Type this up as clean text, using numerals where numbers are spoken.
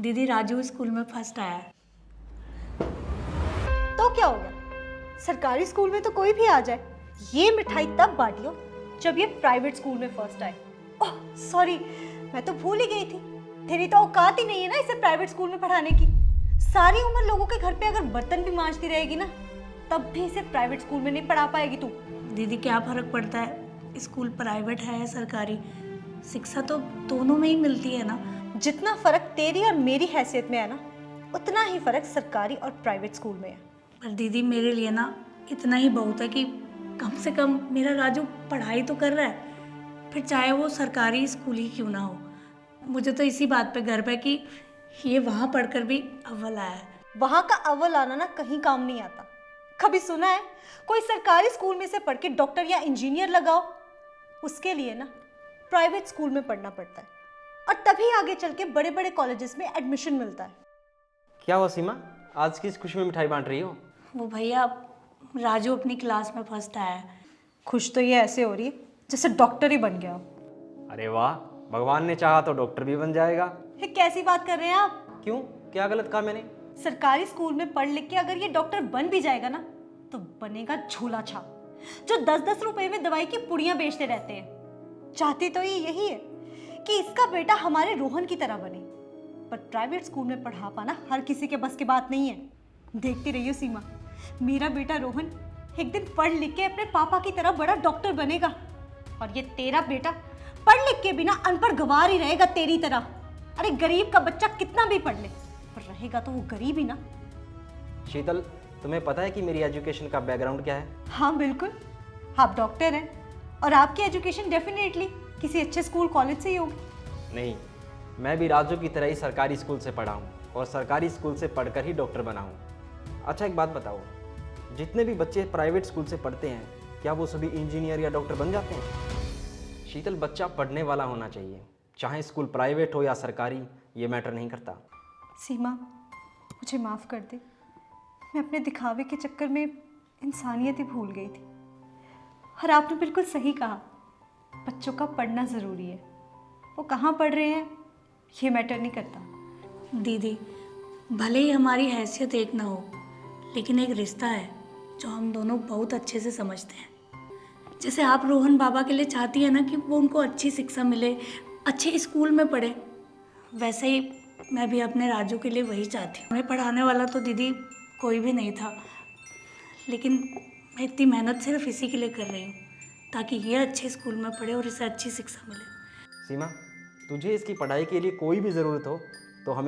दीदी राजू स्कूल में फर्स्ट आया है। तो क्या हो गया, सरकारी स्कूल में तो कोई भी आ जाए। ये मिठाई तब बांटियो जब ये प्राइवेट स्कूल में फर्स्ट आए। ओह सॉरी, मैं तो भूल ही गई थी। तेरी तो औकात ही नहीं है ना इसे प्राइवेट स्कूल में पढ़ाने की। सारी उम्र लोगों के घर पे अगर बर्तन भी मांजती रहेगी ना, तब भी इसे प्राइवेट स्कूल में नहीं पढ़ा पाएगी तू। दीदी क्या फ़र्क पड़ता है स्कूल प्राइवेट है या सरकारी, शिक्षा तो दोनों में ही मिलती है ना। जितना फर्क तेरी और मेरी हैसियत में है ना, उतना ही फर्क सरकारी और प्राइवेट स्कूल में है। पर दीदी मेरे लिए ना इतना ही बहुत है कि कम से कम मेरा राजू पढ़ाई तो कर रहा है, फिर चाहे वो सरकारी स्कूल ही क्यों ना हो। मुझे तो इसी बात पे गर्व है कि ये वहाँ पढ़कर भी अव्वल आया है। वहां का अव्वल आना ना कहीं काम नहीं आता। कभी सुना है कोई सरकारी स्कूल में से पढ़ के डॉक्टर या इंजीनियर लगाओ? उसके लिए ना प्राइवेट स्कूल में पढ़ना पड़ता है, और तभी आगे चल के बड़े बड़े कॉलेजेस में एडमिशन मिलता है। क्या हुआ सीमा, आज किस खुशी में मिठाई बांट रही हो? वो भैया राजू अपनी क्लास में फर्स्ट आया है। खुश तो ये ऐसे हो रही है जैसे डॉक्टर ही बन गया हो। अरे वाह, भगवान ने चाहा तो डॉक्टर भी बन जाएगा। ये कैसी बात कर रहे हैं आप? क्यों, क्या गलत कहा मैंने? सरकारी स्कूल में पढ़ लिख के अगर ये डॉक्टर बन भी जाएगा ना, तो बनेगा झोला छाप जो 10-10 रुपए में दवाई की पुड़ियां बेचते रहते हैं। चाहती तो ये यही है कि इसका बेटा हमारे रोहन की तरह बने, पर प्राइवेट स्कूल में पढ़ा पाना हर किसी के बस की बात नहीं है। देखती रहियो सीमा, मेरा बेटा रोहन एक दिन पढ़ लिख के अपने पापा की तरह बड़ा डॉक्टर बनेगा, और ये तेरा बेटा पढ़ लिख के बिना अनपढ़ गंवार ही रहेगा तेरी तरह। अरे गरीब का बच्चा कितना भी पढ़ ले, पर रहेगा तो वो गरीब ही ना। शीतल, तुम्हें पता है कि मेरी एजुकेशन का बैकग्राउंड क्या है? हाँ बिल्कुल, आप डॉक्टर हैं, और आपकी एजुकेशन डेफिनेटली किसी अच्छे स्कूल कॉलेज से ही होगी। नहीं, मैं भी राजू की तरह ही सरकारी स्कूल से पढ़ा हूँ, और सरकारी स्कूल से पढ़कर ही डॉक्टर बना हूँ। अच्छा एक बात बताओ, जितने भी बच्चे प्राइवेट स्कूल से पढ़ते हैं, क्या वो सभी इंजीनियर या डॉक्टर बन जाते हैं? शीतल, बच्चा पढ़ने वाला होना चाहिए, चाहे स्कूल प्राइवेट हो या सरकारी, ये मैटर नहीं करता। सीमा, मुझे माफ़ कर दे, मैं अपने दिखावे के चक्कर में इंसानियत ही भूल गई थी। और आपने बिल्कुल सही कहा, बच्चों का पढ़ना ज़रूरी है। वो कहाँ पढ़ रहे हैं ये मैटर नहीं करता। दीदी भले ही हमारी हैसियत एक ना हो, लेकिन एक रिश्ता है जो हम दोनों बहुत अच्छे से समझते हैं। जैसे आप रोहन बाबा के लिए चाहती है ना कि वो उनको अच्छी शिक्षा मिले, अच्छे स्कूल में पढ़े, वैसे ही मैं भी अपने राजू के लिए वही चाहती हूँ। हमें पढ़ाने वाला तो दीदी कोई भी नहीं था, लेकिन मैं इतनी मेहनत सिर्फ इसी के लिए कर रही हूँ ताकि ये अच्छे स्कूल में पढ़े और इसे अच्छी शिक्षा मिले। सीमा, तुझे इसकी पढ़ाई के लिए कोई भी ज़रूरत हो